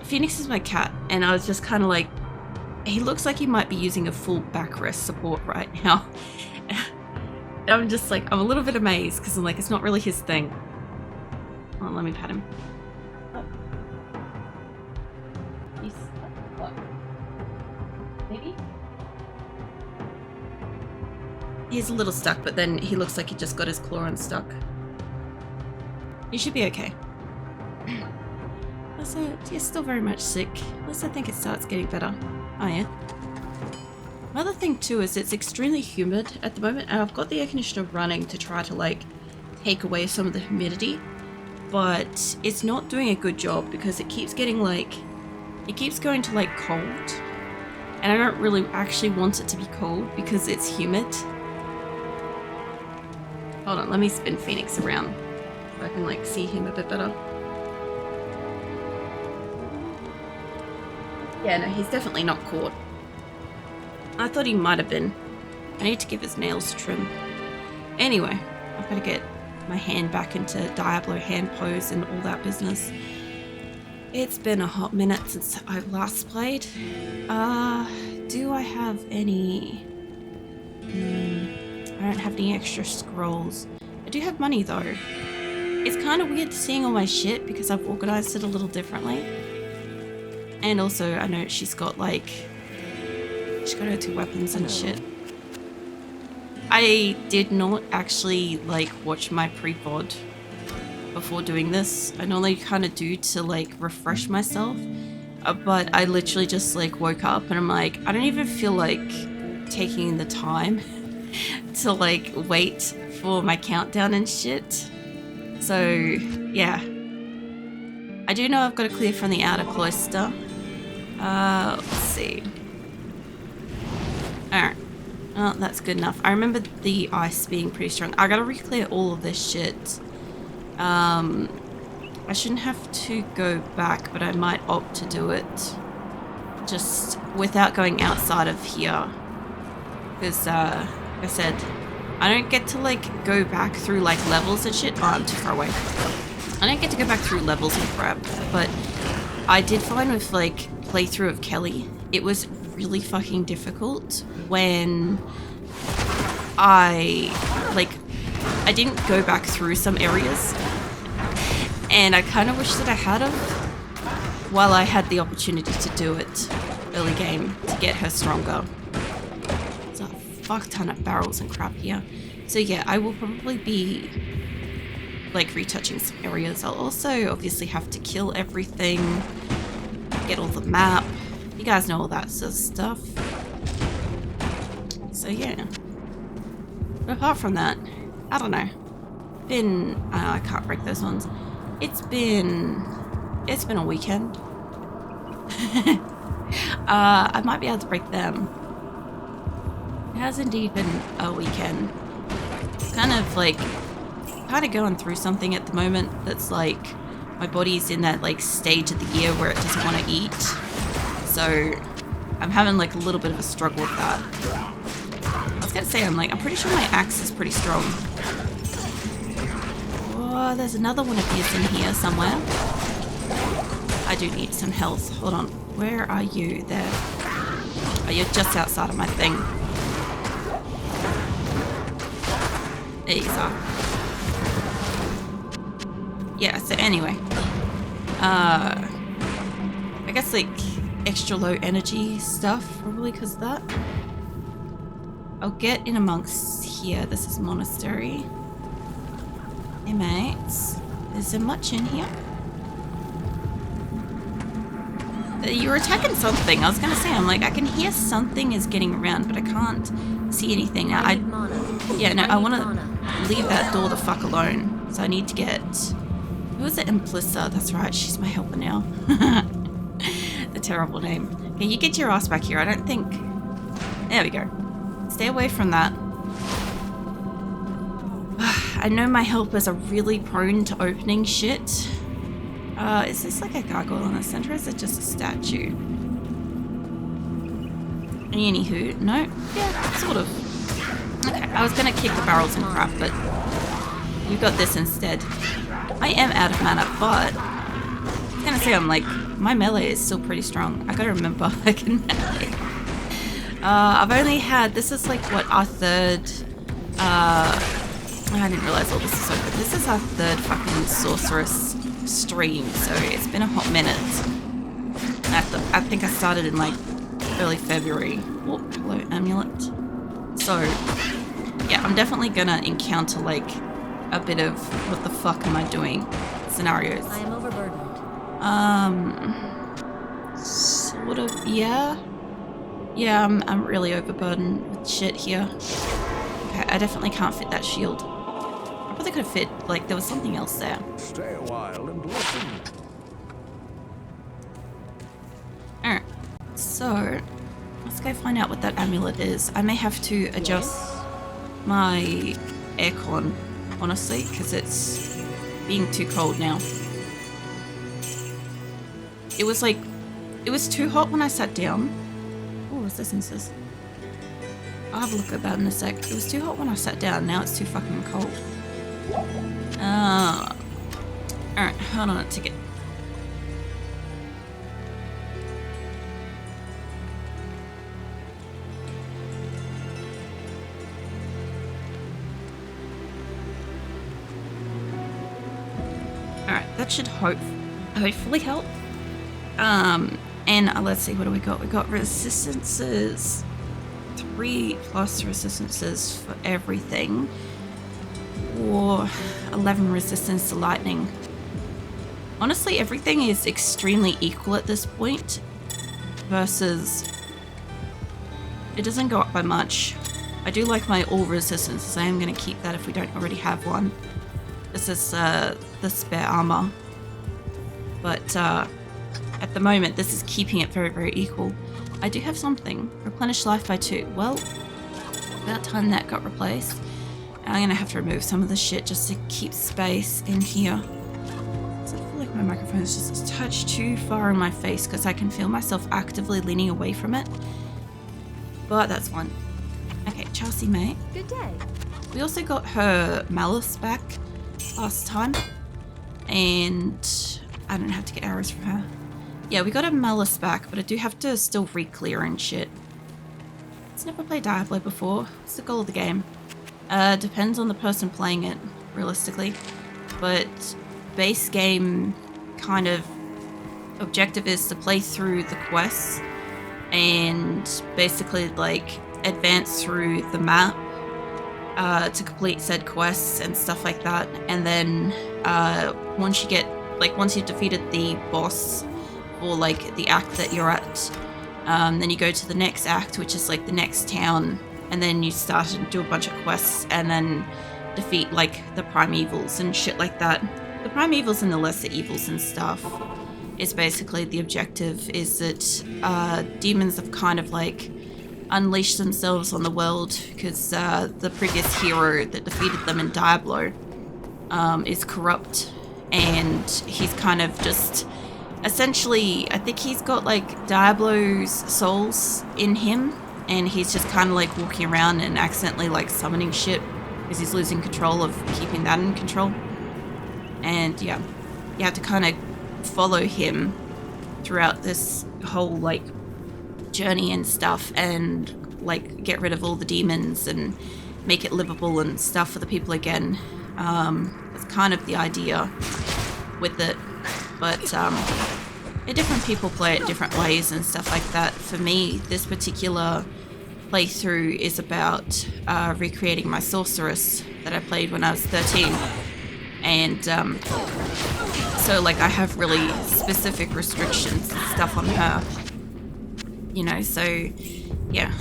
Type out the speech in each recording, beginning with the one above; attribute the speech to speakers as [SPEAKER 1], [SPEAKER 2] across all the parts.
[SPEAKER 1] Phoenix is my cat, and I was just kind of like, he looks like he might be using a full backrest support right now. And I'm just like, I'm a little bit amazed because I'm like, it's not really his thing. Oh, let me pat him. Oh. He's what? Maybe? He's a little stuck, but then he looks like he just got his claw unstuck. He should be okay. Also, you're still very much sick. At least I think it starts getting better. Oh yeah. Another thing too is it's extremely humid at the moment, and I've got the air conditioner running to try to like take away some of the humidity, but it's not doing a good job because it keeps getting like, it keeps going to like cold, and I don't really actually want it to be cold because it's humid. Hold on, let me spin Phoenix around so I can like see him a bit better. Yeah, no, he's definitely not caught. I thought he might have been. I need to give his nails a trim. Anyway, I've got to get my hand back into Diablo hand pose and all that business. It's been a hot minute since I last played. Do I have any... I don't have any extra scrolls. I do have money though. It's kind of weird seeing all my shit because I've organized it a little differently. And also, I know she's got like... she's got her 2 weapons and shit. I did not actually like watch my pre-pod before doing this. I normally kind of do to like refresh myself. But I literally just like woke up and I'm like, I don't even feel like taking the time to like wait for my countdown and shit. So yeah, I do know I've got to clear from the outer cloister. Let's see. Alright, well that's good enough. I remember the ice being pretty strong. I gotta re-clear all of this shit. I shouldn't have to go back, but I might opt to do it just without going outside of here. Because, like I said, I don't get to, like, go back through, like, levels and shit. Oh, I'm too far away. I don't get to go back through levels and crap, but I did find with, like, playthrough of Kelly, it was really fucking difficult when I didn't go back through some areas, and I kind of wish that I had have while I had the opportunity to do it early game to get her stronger. There's a fuck ton of barrels and crap here. So yeah, I will probably be like retouching some areas. I'll also obviously have to kill everything, get all the map. You guys know all that sort of stuff. So yeah. But apart from that, I don't know. I can't break those ones. It's been a weekend. I might be able to break them. It has indeed been a weekend. Kind of going through something at the moment that's like, my body's in that like stage of the year where it doesn't want to eat. So I'm having like a little bit of a struggle with that. I was gonna say, I'm pretty sure my axe is pretty strong. Oh, there's another one of these in here somewhere. I do need some health. Hold on. Where are you? There. Oh, you're just outside of my thing. There you are. Yeah, so anyway. I guess like extra low energy stuff, probably because of that. I'll get in amongst here. This is monastery. Hey mates, is there much in here? You're attacking something. I was gonna say, I'm like, I can hear something is getting around, but I can't see anything. Now, I want to leave that door the fuck alone. So I need to get... Who is it? Implissa. That's right, she's my helper now. The terrible name. Okay, you get your ass back here. I don't think... There we go. Stay away from that. I know my helpers are really prone to opening shit. Is this like a gargoyle in the center, or is it just a statue? Anywho, no? Yeah, sort of. Okay, I was gonna kick the barrels and crap, but you got this instead. I am out of mana, but I was gonna say I'm like my melee is still pretty strong. I gotta remember I can melee. I've only had, this is like what, our third, I didn't realize all this is so good. This is our third fucking sorceress stream, so it's been a hot minute. I think I started in like early February. Oh, hello, amulet. So, yeah, I'm definitely gonna encounter like a bit of what the fuck am I doing scenarios.
[SPEAKER 2] I am overburdened.
[SPEAKER 1] Sort of, yeah. Yeah, I'm really overburdened with shit here. Okay, I definitely can't fit that shield. I probably could have fit, like, there was something else there.
[SPEAKER 3] Stay a while and listen.
[SPEAKER 1] Alright, so let's go find out what that amulet is. I may have to adjust my aircon, honestly, because it's being too cold now. It was too hot when I sat down. Oh, resistances. I'll have a look at that in a sec. It was too hot when I sat down, now it's too fucking cold. Alright, hold on a ticket. Alright, that should hopefully help. And let's see, what do we got? We got resistances. 3+ resistances for everything. Or 11 resistance to lightning. Honestly, everything is extremely equal at this point. Versus... it doesn't go up by much. I do like my all resistances. I am going to keep that if we don't already have one. This is the spare armor. But at the moment, this is keeping it very, very equal. I do have something. Replenish life by 2. Well, about time that got replaced. I'm going to have to remove some of the shit just to keep space in here. So I feel like my microphone is just a touch too far in my face because I can feel myself actively leaning away from it. But that's fine. Okay, Chelsea, mate.
[SPEAKER 2] Good day.
[SPEAKER 1] We also got her malice back last time. And I don't have to get arrows from her. Yeah, we got a malice back, but I do have to still reclearing shit. It's never played Diablo before. What's the goal of the game? Depends on the person playing it, realistically. But base game kind of objective is to play through the quests and basically like advance through the map to complete said quests and stuff like that. And then once you've defeated the boss or like the act that you're at, then you go to the next act, which is like the next town, and then you start to do a bunch of quests and then defeat like the primevals and shit like that. The primevals and the lesser evils and stuff is basically the objective, is that demons have kind of like unleashed themselves on the world because the previous hero that defeated them in Diablo is corrupt, and he's kind of just essentially, I think he's got like Diablo's souls in him, and he's just kind of like walking around and accidentally like summoning shit because he's losing control of keeping that in control. And yeah, you have to kind of follow him throughout this whole like journey and stuff, and like get rid of all the demons and make it livable and stuff for the people again. That's kind of the idea with it, but different people play it different ways and stuff like that. For me, this particular playthrough is about recreating my sorceress that I played when I was 13, and so like I have really specific restrictions and stuff on her, you know, so yeah.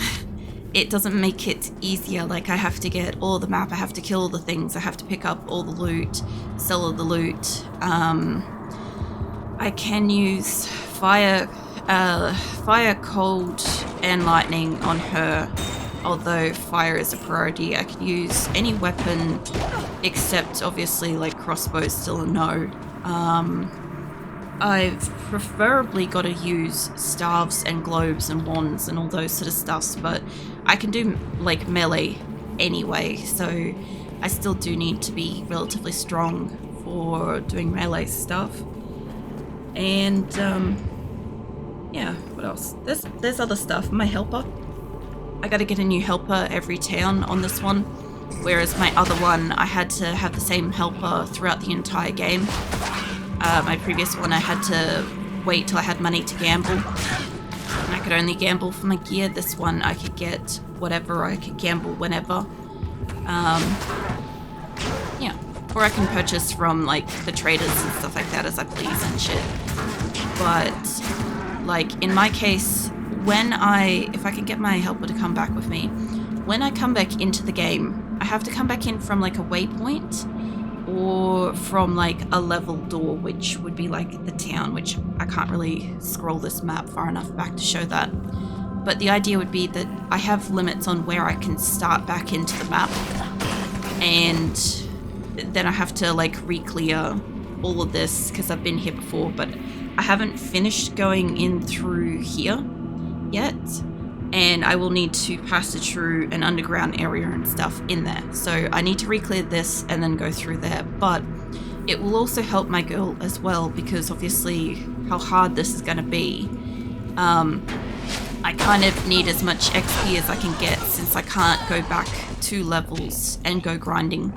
[SPEAKER 1] It doesn't make it easier. Like, I have to get all the map, I have to kill all the things, I have to pick up all the loot, sell all the loot. I can use fire, cold, and lightning on her, although fire is a priority. I can use any weapon except, obviously, like crossbows, still a no. I've preferably got to use staves and globes and wands and all those sort of stuffs, but I can do like melee anyway, so I still do need to be relatively strong for doing melee stuff. And yeah, what else? There's other stuff. My helper. I gotta get a new helper every town on this one, whereas my other one, I had to have the same helper throughout the entire game. My previous one, I had to wait till I had money to gamble, and I could only gamble for my gear. This one, I could get whatever, I could gamble whenever. Yeah, or I can purchase from like the traders and stuff like that as I please and shit. But like in my case, if I can get my helper to come back with me, when I come back into the game, I have to come back in from like a waypoint or from like a level door, which would be like the town, which I can't really scroll this map far enough back to show that. But the idea would be that I have limits on where I can start back into the map, and then I have to like re-clear all of this because I've been here before, but I haven't finished going in through here yet, and I will need to pass it through an underground area and stuff in there. So I need to re-clear this and then go through there, but it will also help my girl as well, because obviously how hard this is going to be. I kind of need as much XP as I can get, since I can't go back 2 levels and go grinding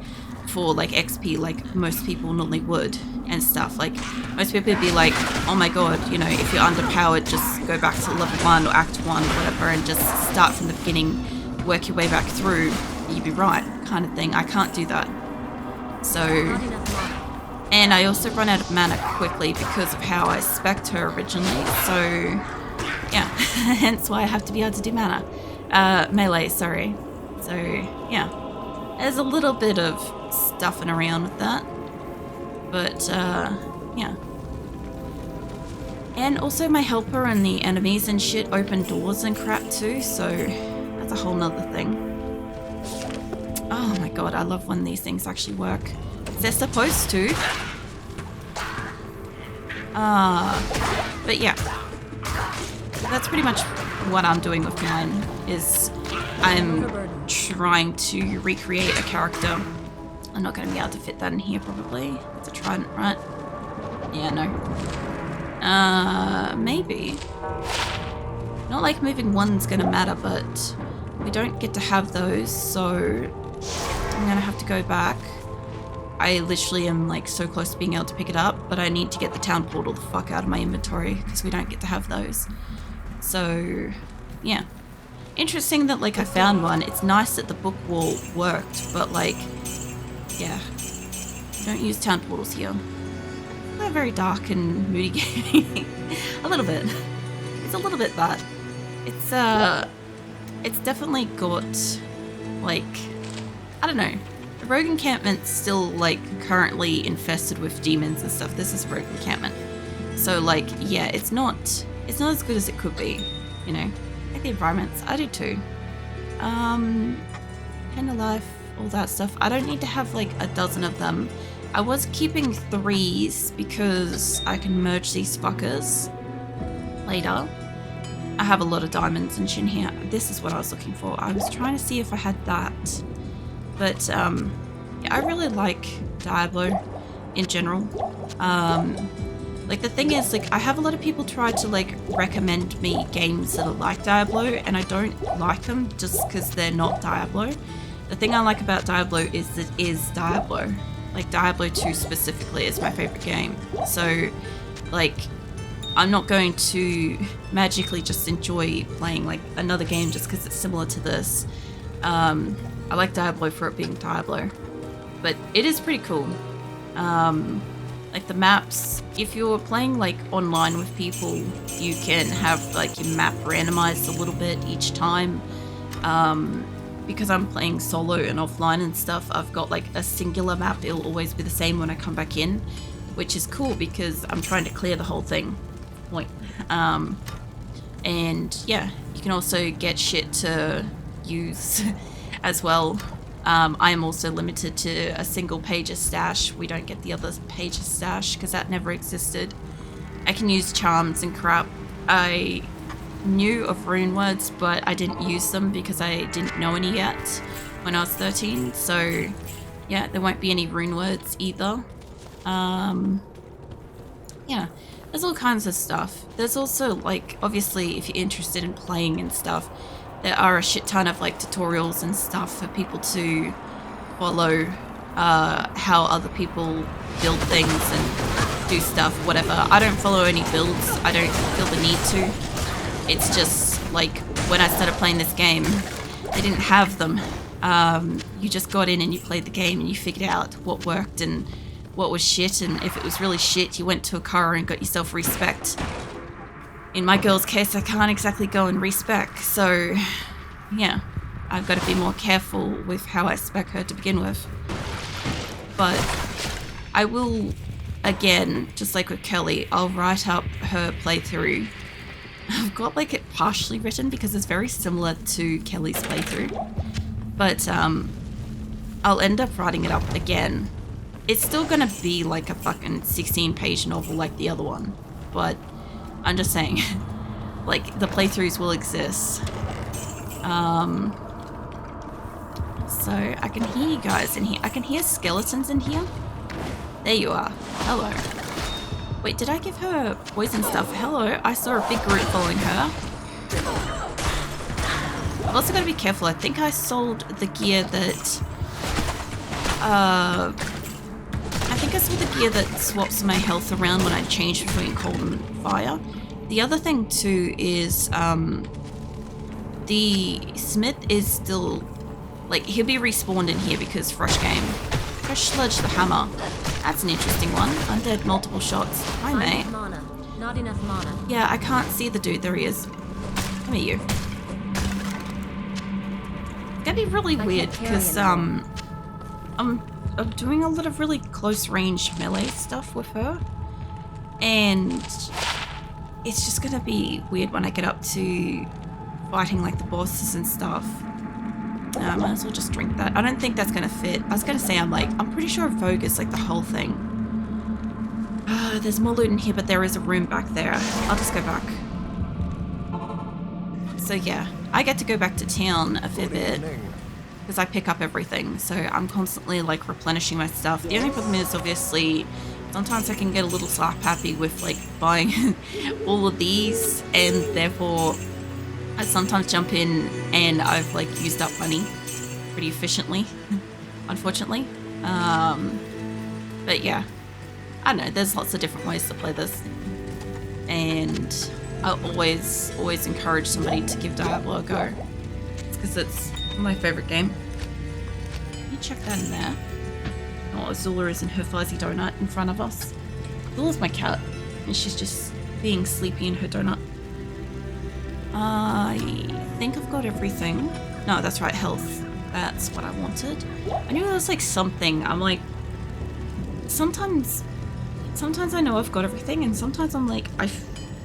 [SPEAKER 1] for like XP like most people normally would and stuff. Like most people would be like, oh my god, you know, if you're underpowered, just go back to level 1 or act 1 or whatever and just start from the beginning, work your way back through, you'd be right, kind of thing. I can't do that. So, and I also run out of mana quickly because of how I spec'd her originally, so yeah, hence why I have to be able to do mana. Melee, sorry. So, yeah. There's a little bit of stuffing around with that. But, yeah. And also my helper and the enemies and shit open doors and crap too, so that's a whole nother thing. Oh my god, I love when these things actually work. They're supposed to. But yeah. That's pretty much what I'm doing with mine, is I'm trying to recreate a character. I'm not going to be able to fit that in here probably. It's a trident, right? Yeah, no. Maybe. Not like moving one's going to matter, but we don't get to have those, so I'm going to have to go back. I literally am like so close to being able to pick it up, but I need to get the town portal the fuck out of my inventory because we don't get to have those. So, yeah. Interesting that, like, I found one. It's nice that the book wall worked, but, like, yeah. Don't use town portals here. They're very dark and moody gaming. A little bit. It's a little bit that. It's definitely got, like, I don't know. The rogue encampment's still, like, currently infested with demons and stuff. This is a rogue encampment. So, like, yeah, it's not as good as it could be, you know. I like the environments. I do too. End of life, all that stuff. I don't need to have like a dozen of them. I was keeping 3s because I can merge these fuckers later. I have a lot of diamonds and shit here. This is what I was looking for. I was trying to see if I had that. But yeah, I really like Diablo in general. Like the thing is, like, I have a lot of people try to like recommend me games that are like Diablo, and I don't like them just because they're not Diablo. The thing I like about Diablo is that it is Diablo. Like Diablo 2 specifically is my favorite game. So, like, I'm not going to magically just enjoy playing like another game just because it's similar to this. I like Diablo for it being Diablo, but it is pretty cool. Like the maps, if you're playing like online with people, you can have like your map randomized a little bit each time. Because I'm playing solo and offline and stuff, I've got like a singular map. It'll always be the same when I come back in, which is cool because I'm trying to clear the whole thing. And yeah, you can also get shit to use as well. I am also limited to a single pager stash. We don't get the other pager stash because that never existed. I can use charms and crap. I knew of rune words, but I didn't use them because I didn't know any yet when I was 13. So yeah, there won't be any rune words either. Yeah, There's all kinds of stuff. There's also, like, obviously, if you're interested in playing and stuff, there are a shit ton of, like, tutorials and stuff for people to follow how other people build things and do stuff, whatever. I don't follow any builds. I don't feel the need to. It's just, like, when I started playing this game, they didn't have them. You just got in and you played the game and you figured out what worked and what was shit, and if it was really shit, you went to a car and got yourself respec. In my girl's case, I can't exactly go and respec, so yeah, I've got to be more careful with how I spec her to begin with. But I will, again, just like with Kelly, I'll write up her playthrough. I've got like it partially written because it's very similar to Kelly's playthrough, but I'll end up writing it up again. It's still gonna be like a fucking 16-page novel like the other one, but I'm just saying, like, the playthroughs will exist. So I can hear you guys in here. I can hear skeletons in here. There you are. Hello. Wait, did I give her poison stuff? Hello, I saw a big group following her. I've also got to be careful. I think I sold the gear that... I think I saw the gear that swaps my health around when I change between cold and fire. The other thing too is the smith is still, like, he'll be respawned in here because fresh game. Fresh Sludge the hammer. That's an interesting one. Undead multiple shots. Hi mate.
[SPEAKER 2] Mana. Not enough mana.
[SPEAKER 1] Yeah, I can't see the dude. There he is. Come here, you. It's gonna be really weird because I'm doing a lot of really close range melee stuff with her, and it's just gonna be weird when I get up to fighting like the bosses and stuff. I might as well just drink that. I don't think that's gonna fit. I was gonna say I'm pretty sure Vogue is like the whole thing. There's more loot in here, but there is a room back there. I'll just go back. So yeah, I get to go back to town a fair bit because I pick up everything, so I'm constantly like replenishing my stuff. The only problem is obviously sometimes I can get a little slap happy with like buying all of these, and therefore I sometimes jump in and I've like used up money pretty efficiently, unfortunately. But yeah, I don't know, there's lots of different ways to play this, and I always encourage somebody to give Diablo a go. It's because it's my favorite game. Can you check that in there? Oh, Azula is in her fuzzy donut in front of us. Azula's my cat, and she's just being sleepy in her donut. I think I've got everything. No, that's right, health. That's what I wanted. I knew there was like something. I'm like, sometimes I know I've got everything, and sometimes I'm like,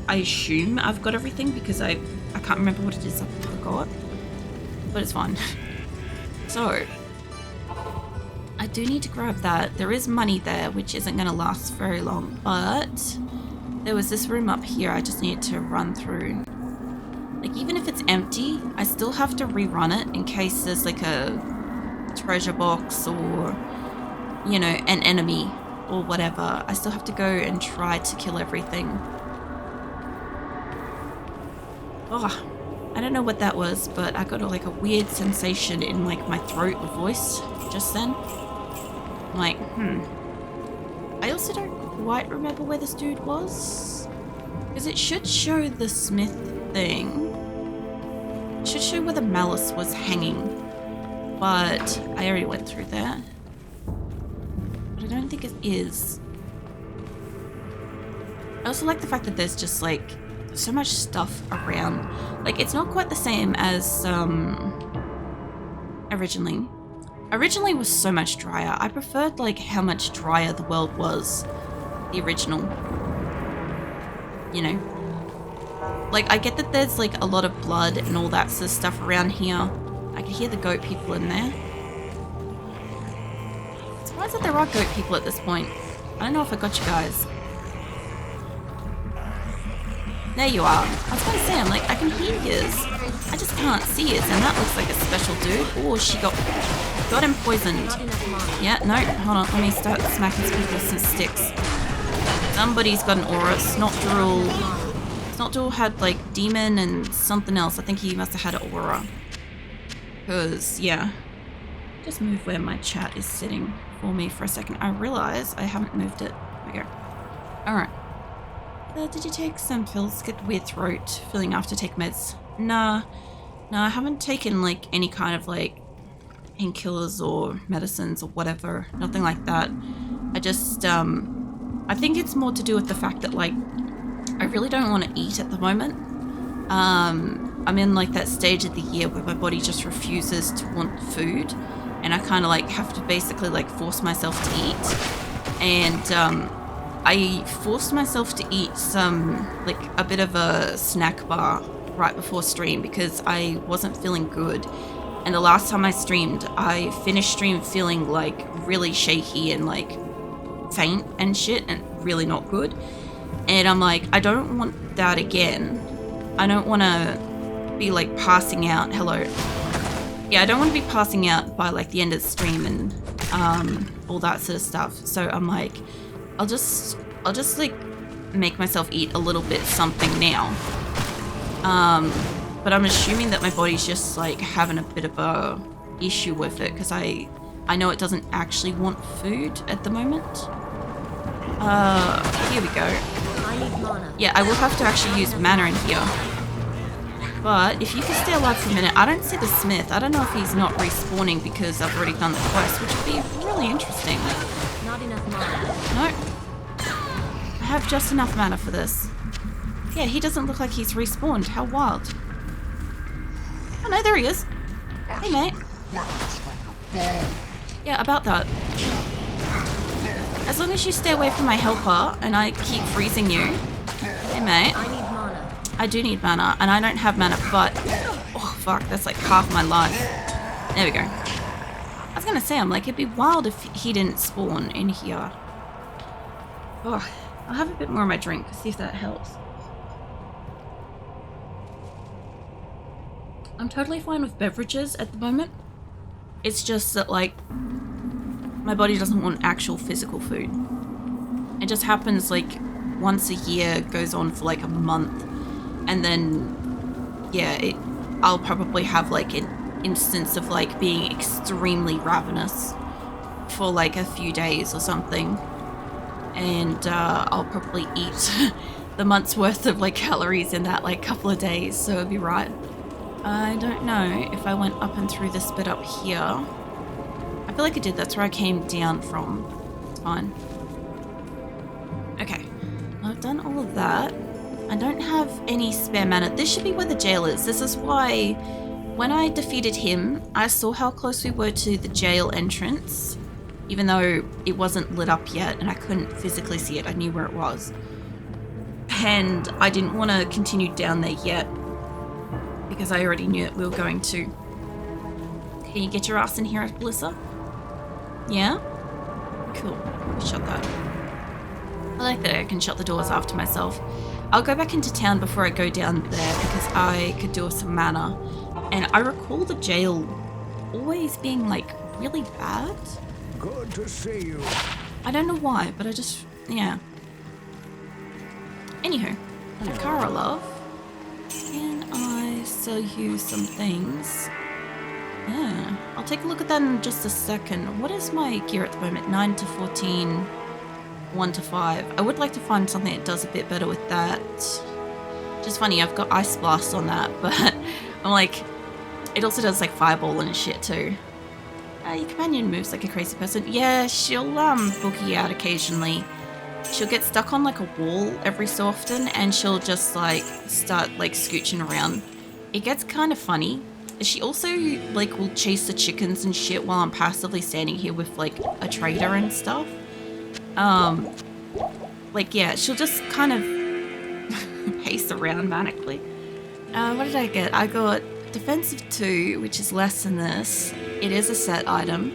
[SPEAKER 1] I assume I've got everything because I can't remember what it is I forgot. But it's fine. So, I do need to grab that. There is money there, which isn't going to last very long, but there was this room up here I just need to run through. Like, even if it's empty, I still have to rerun it in case there's like a treasure box or, you know, an enemy or whatever. I still have to go and try to kill everything. Oh, I don't know what that was, but I got like a weird sensation in like my throat or voice just then. I'm like, I also don't quite remember where this dude was, because it should show the smith thing. It should show where the malice was hanging, but I already went through that. But I don't think it is. I also like the fact that there's just like so much stuff around. Like, it's not quite the same as originally. Originally was so much drier. I preferred like how much drier the world was, the original. You know, like I get that there's like a lot of blood and all that sort of stuff around here. I can hear the goat people in there. I'm surprised that there are goat people at this point. I don't know if I got you guys. There you are. I was gonna say, I'm like, I can hear his. I just can't see his, and that looks like a special dude. Oh, she got him poisoned. Yeah, no, hold on. Let me start smacking people with some sticks. Somebody's got an aura. Snotdrill had like demon and something else. I think he must have had an aura. Because, yeah. Just move where my chat is sitting for me for a second. I realize I haven't moved it. There we go. Alright. Did you take some pills? Get weird throat. Feeling after take meds? Nah. No, I haven't taken like any kind of like painkillers or medicines or whatever. Nothing like that. I just, I think it's more to do with the fact that like I really don't want to eat at the moment. I'm in like that stage of the year where my body just refuses to want food, and I kind of like have to basically like force myself to eat. And I forced myself to eat some like a bit of a snack bar right before stream because I wasn't feeling good. And the last time I streamed, I finished stream feeling like really shaky and like faint and shit and really not good. And I'm like, I don't want that again. I don't want to be like passing out. Hello. Yeah, I don't want to be passing out by like the end of the stream and all that sort of stuff. So I'm like, I'll just like make myself eat a little bit something now. But I'm assuming that my body's just like having a bit of a issue with it because I know it doesn't actually want food at the moment. Here we go.
[SPEAKER 2] I need mana.
[SPEAKER 1] Yeah, I will have to actually use mana in here. But if you can stay alive for a minute, I don't see the smith. I don't know if he's not respawning because I've already done the quest, which would be really interesting.
[SPEAKER 2] Not enough mana.
[SPEAKER 1] No. I have just enough mana for this. Yeah, he doesn't look like he's respawned. How wild. Oh no, there he is. Hey, mate. Yeah, about that. As long as you stay away from my helper and I keep freezing you. Hey, mate.
[SPEAKER 2] I need mana.
[SPEAKER 1] I do need mana, and I don't have mana, but... Oh, fuck, that's like half my life. There we go. I was gonna say, I'm like, it'd be wild if he didn't spawn in here. Oh, I'll have a bit more of my drink, see if that helps. I'm totally fine with beverages at the moment. It's just that, like, my body doesn't want actual physical food. It just happens, like, once a year, goes on for, like, a month. And then, yeah, I'll probably have, like, an instance of, like, being extremely ravenous for, like, a few days or something. And I'll probably eat the month's worth of, like, calories in that, like, couple of days. So it'd be right. I don't know if I went up and through this bit up here. I feel like I did. That's where I came down from. It's fine. Okay. I've done all of that. I don't have any spare mana. This should be where the jail is. This is why when I defeated him, I saw how close we were to the jail entrance, even though it wasn't lit up yet and I couldn't physically see it. I knew where it was. And I didn't want to continue down there yet, because I already knew that we were going to. Can you get your ass in here, Alyssa? Yeah? Cool. Shut that. I like that I can shut the doors after myself. I'll go back into town before I go down there because I could do with some mana. And I recall the jail always being like really bad.
[SPEAKER 3] Good to see you.
[SPEAKER 1] I don't know why, but I just, yeah. Anywho, Akara love. Can I sell you some things? Yeah, I'll take a look at that in just a second. What is my gear at the moment? 9 to 14, 1 to 5. I would like to find something that does a bit better with that. Just funny, I've got Ice Blast on that, but I'm like, it also does like Fireball and shit too. Your companion moves like a crazy person. Yeah, she'll boogie out occasionally. She'll get stuck on like a wall every so often and she'll just like start like scooching around. It gets kind of funny. She also like will chase the chickens and shit while I'm passively standing here with like a trader and stuff. Like yeah, she'll just kind of pace around manically. What did I get? I got Defensive 2, which is less than this. It is a set item.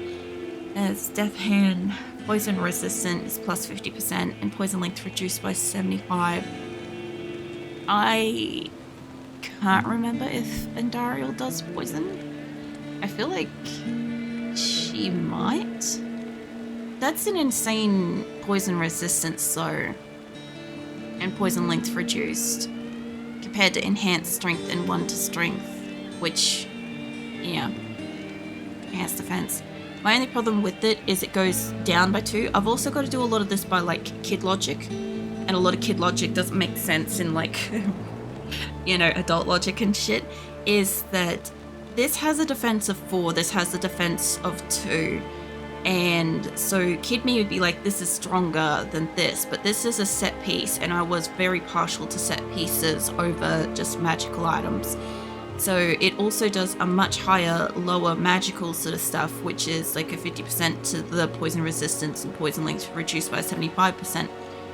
[SPEAKER 1] It's Death Hand. Poison resistant is plus 50% and poison length reduced by 75. I can't remember if Andariel does poison. I feel like she might. That's an insane poison resistance though. and poison length reduced, compared to enhanced strength and 1 to strength, which, yeah, enhanced defense. My only problem with it is it goes down by 2. I've also got to do a lot of this by like kid logic, and a lot of kid logic doesn't make sense in like, you know, adult logic and shit, is that this has a defense of 4, this has a defense of 2. And so kid me would be like, this is stronger than this, but this is a set piece, and I was very partial to set pieces over just magical items. So it also does a much higher, lower magical sort of stuff, which is like a 50% to the poison resistance and poison length reduced by 75%,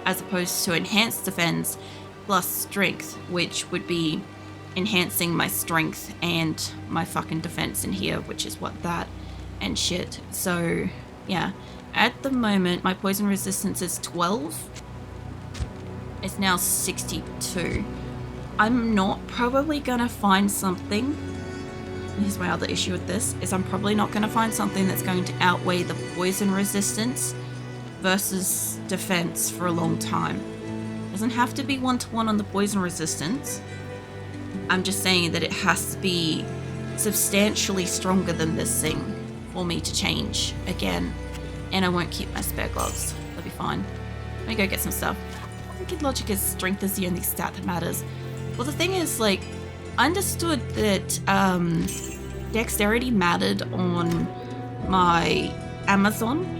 [SPEAKER 1] as opposed to enhanced defense plus strength, which would be enhancing my strength and my fucking defense in here, which is what that and shit. So yeah, at the moment my poison resistance is 12. It's now 62. I'm not probably gonna find something. Here's my other issue with this, is I'm probably not gonna find something that's going to outweigh the poison resistance versus defense for a long time. Doesn't have to be 1-to-1 on the poison resistance. I'm just saying that it has to be substantially stronger than this thing for me to change again. And I won't keep my spare gloves. That'll be fine. Let me go get some stuff. I think logic is strength is the only stat that matters. Well, the thing is, like, I understood that dexterity mattered on my Amazon,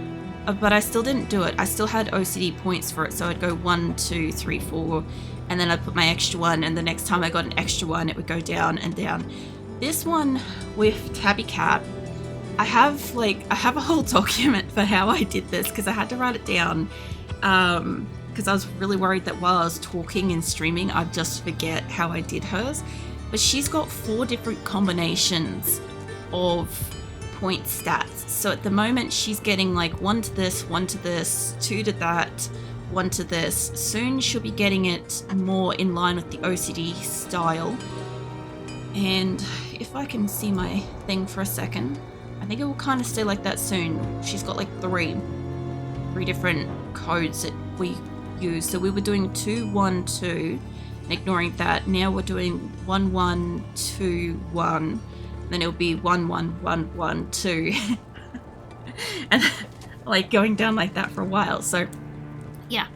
[SPEAKER 1] but I still didn't do it. I still had OCD points for it, so I'd go 1, 2, 3, 4, and then I'd put my extra one, and the next time I got an extra one, it would go down and down. This one with Tabby Cat, I have a whole document for how I did this, because I had to write it down, because I was really worried that while I was talking and streaming, I'd just forget how I did hers. But she's got 4 different combinations of point stats. So at the moment, she's getting like 1 to this, 1 to this, 2 to that, 1 to this. Soon she'll be getting it more in line with the OCD style. And if I can see my thing for a second, I think it will kind of stay like that soon. She's got like three different codes that we use. So we were doing 2, 1, 2, and ignoring that. Now we're doing 1, 1, 2, 1. Then it'll be 1, 1, 1, 1, 2. And like going down like that for a while. So yeah,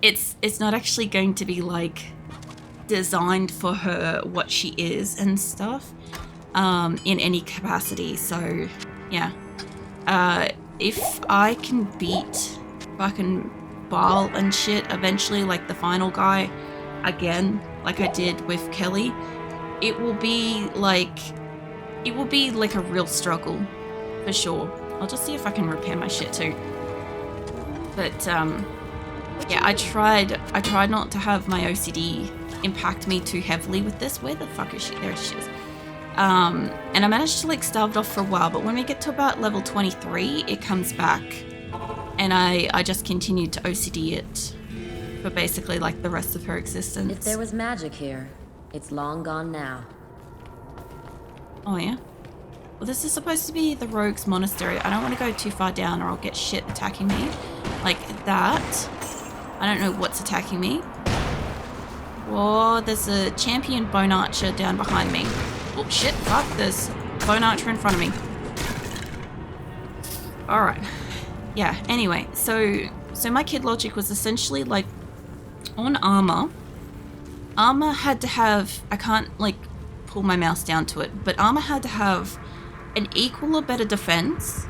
[SPEAKER 1] it's not actually going to be like designed for her what she is and stuff in any capacity. So yeah, if I can beat fucking Baal and shit eventually, like the final guy again, like I did with Kelly, it will be like a real struggle for sure. I'll just see if I can repair my shit too. But yeah, I tried not to have my OCD impact me too heavily with this. Where the fuck is she? There she is. And I managed to like starve it off for a while, but when we get to about level 23, it comes back. And I just continued to OCD it for basically like the rest of her existence.
[SPEAKER 2] If there was magic here, it's long gone now.
[SPEAKER 1] Oh yeah? Well, this is supposed to be the rogue's monastery. I don't want to go too far down or I'll get shit attacking me. Like that. I don't know what's attacking me. Whoa, there's a champion bone archer down behind me. Oh shit, fuck, there's a bone archer in front of me. Alright. Yeah, anyway, so my kid logic was essentially like on armor had to have, I can't like pull my mouse down to it, but armor had to have an equal or better defense,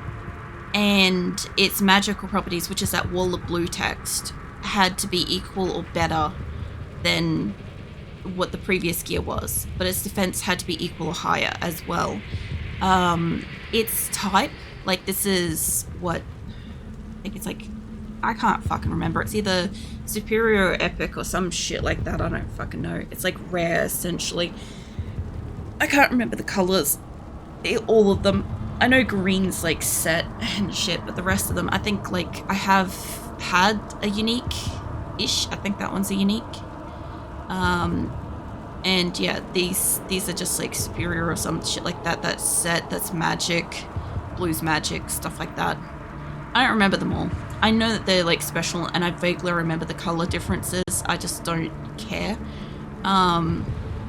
[SPEAKER 1] and its magical properties, which is that wall of blue text, had to be equal or better than what the previous gear was, but its defense had to be equal or higher as well. Its type, like this is what, I think it's like, I can't fucking remember. It's either superior or epic or some shit like that. I don't fucking know. It's like rare, essentially. I can't remember the colors. All of them. I know green's like set and shit, but the rest of them, I think like I have had a unique-ish. I think that one's a unique. And yeah, these are just like superior or some shit like that. That's set, that's magic, blues magic, stuff like that. I don't remember them all. I know that they're like special, and I vaguely remember the color differences. I just don't care.